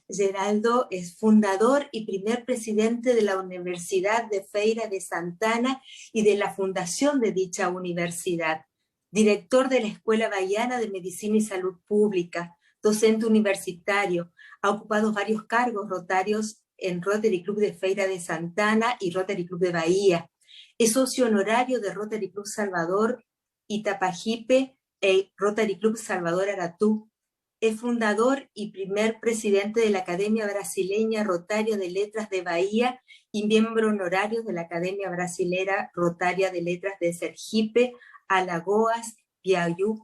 Geraldo es fundador y primer presidente de la Universidad de Feira de Santana y de la fundación de dicha universidad, director de la Escuela Bahiana de Medicina y Salud Pública, docente universitario, ha ocupado varios cargos rotarios en Rotary Club de Feira de Santana y Rotary Club de Bahía. Es socio honorario de Rotary Club Salvador Itapajipe e Rotary Club Salvador Aratú. Es fundador y primer presidente de la Academia Brasileña Rotaria de Letras de Bahía y miembro honorario de la Academia Brasilera Rotaria de Letras de Sergipe, Alagoas, Piauí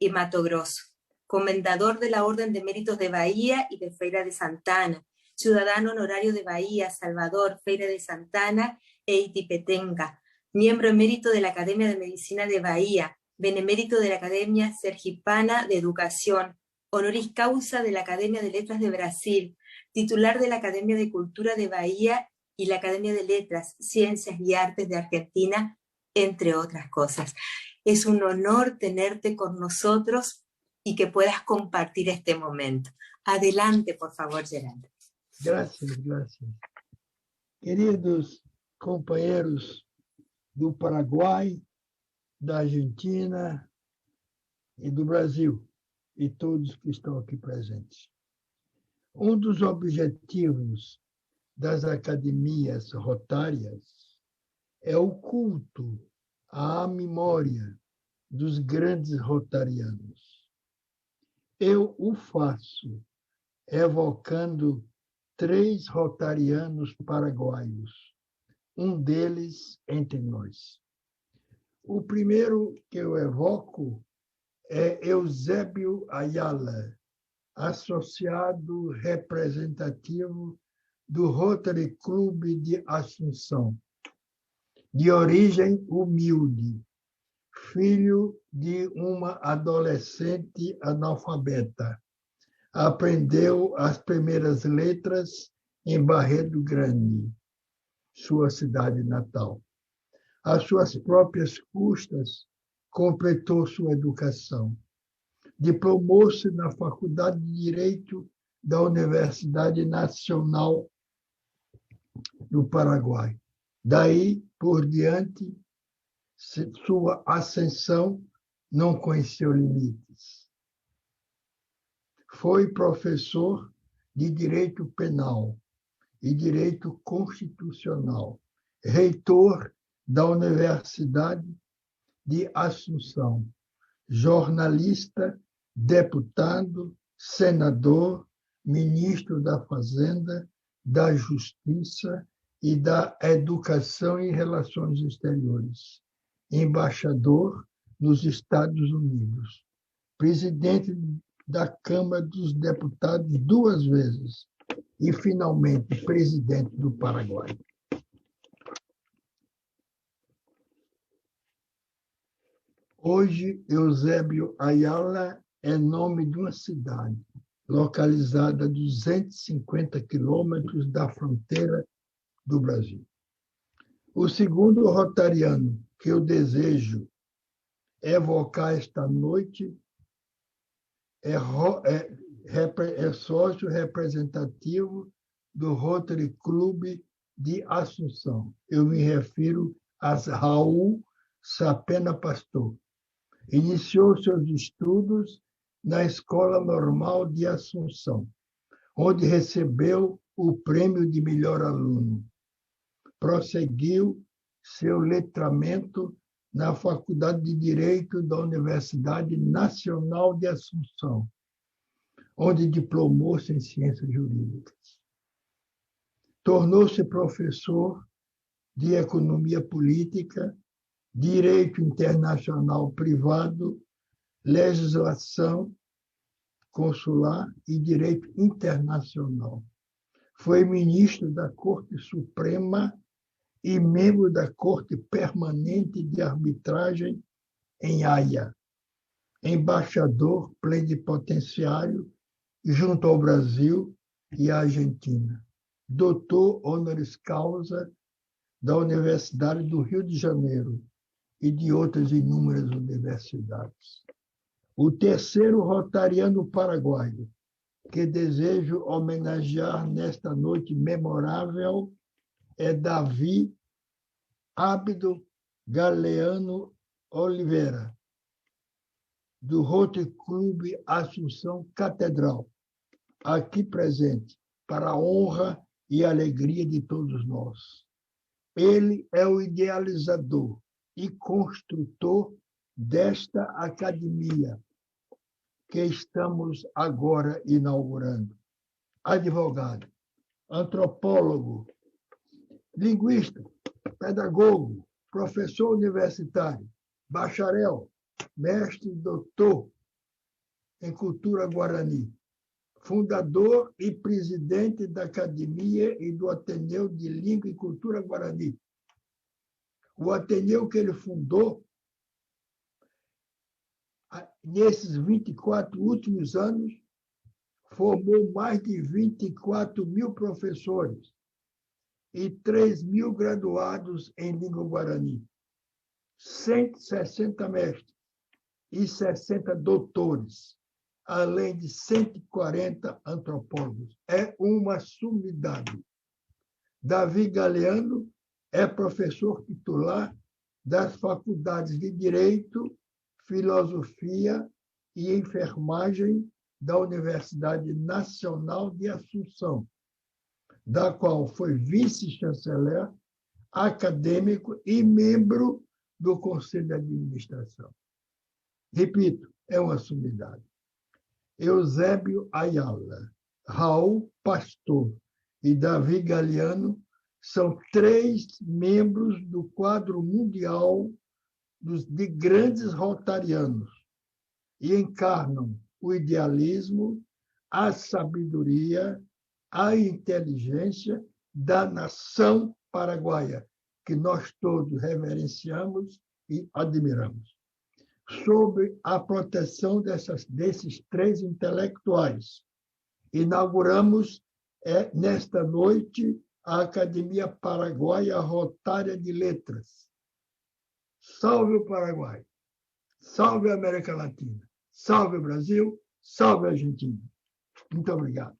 y Mato Grosso. Comendador de la Orden de Méritos de Bahía y de Feira de Santana. Ciudadano honorario de Bahía, Salvador, Feira de Santana e Itipetenga. Miembro emérito de la Academia de Medicina de Bahía. Benemérito de la Academia Sergipana de Educación. Honoris causa de la Academia de Letras de Brasil, titular de la Academia de Cultura de Bahía y la Academia de Letras, Ciencias y Artes de Argentina, entre otras cosas. Es un honor tenerte con nosotros y que puedas compartir este momento. Adelante, por favor, Geraldo. Gracias, gracias. Queridos companheiros do Paraguai, da Argentina e do Brasil, e todos que estão aqui presentes. Um dos objetivos das academias rotárias é o culto à memória dos grandes rotarianos. Eu o faço evocando 3 rotarianos paraguaios, um deles entre nós. O primeiro que eu evoco é Eusébio Ayala, associado representativo do Rotary Club de Assunção, de origem humilde, filho de uma adolescente analfabeta. Aprendeu as primeiras letras em Barreto Grande, sua cidade natal. Às suas próprias custas, completou sua educação. Diplomou-se na Faculdade de Direito da Universidade Nacional do Paraguai. Daí por diante, sua ascensão não conheceu limites. Foi professor de Direito Penal e Direito Constitucional, reitor da Universidade de Assunção, jornalista, deputado, senador, ministro da Fazenda, da Justiça e da Educação e Relações Exteriores, embaixador nos Estados Unidos, presidente da Câmara dos Deputados 2 vezes e, finalmente, presidente do Paraguai. Hoje, Eusébio Ayala é nome de uma cidade localizada a 250 quilômetros da fronteira do Brasil. O segundo rotariano que eu desejo evocar esta noite é sócio representativo do Rotary Club de Assunção. Eu me refiro a Raul Sapena Pastor. Iniciou seus estudos na Escola Normal de Assunção, onde recebeu o prêmio de melhor aluno. Prosseguiu seu letramento na Faculdade de Direito da Universidade Nacional de Assunção, onde diplomou-se em Ciências Jurídicas. Tornou-se professor de Economia Política, Direito Internacional Privado, Legislação Consular e Direito Internacional. Foi ministro da Corte Suprema e membro da Corte Permanente de Arbitragem em Haia, embaixador plenipotenciário junto ao Brasil e à Argentina, doutor honoris causa da Universidade do Rio de Janeiro e de outras inúmeras universidades. O terceiro rotariano paraguaio que desejo homenagear nesta noite memorável é Davi Ábido Galeano Oliveira, do Rotary Club Assunção Catedral, aqui presente, para a honra e alegria de todos nós. Ele é o idealizador e construtor desta academia que estamos agora inaugurando. Advogado, antropólogo, linguista, pedagogo, professor universitário, bacharel, mestre e doutor em cultura guarani, fundador e presidente da Academia e do Ateneu de Língua e Cultura Guarani. O Ateneu que ele fundou, nesses 24 últimos anos, formou mais de 24 mil professores e 3 mil graduados em língua guarani, 160 mestres e 60 doutores, além de 140 antropólogos. É uma sumidade. Davi Galeano é professor titular das faculdades de Direito, Filosofia e Enfermagem da Universidade Nacional de Assunção, da qual foi vice-chanceler, acadêmico e membro do Conselho de Administração. Repito, é uma sumidade. Eusébio Ayala, Raul Pastor e Davi Galeano são 3 membros do quadro mundial de grandes rotarianos e encarnam o idealismo, a sabedoria, a inteligência da nação paraguaia, que nós todos reverenciamos e admiramos. Sob a proteção desses 3 intelectuais, inauguramos nesta noite a Academia Paraguaia Rotária de Letras. Salve o Paraguai! Salve a América Latina! Salve o Brasil! Salve a Argentina! Muito obrigado.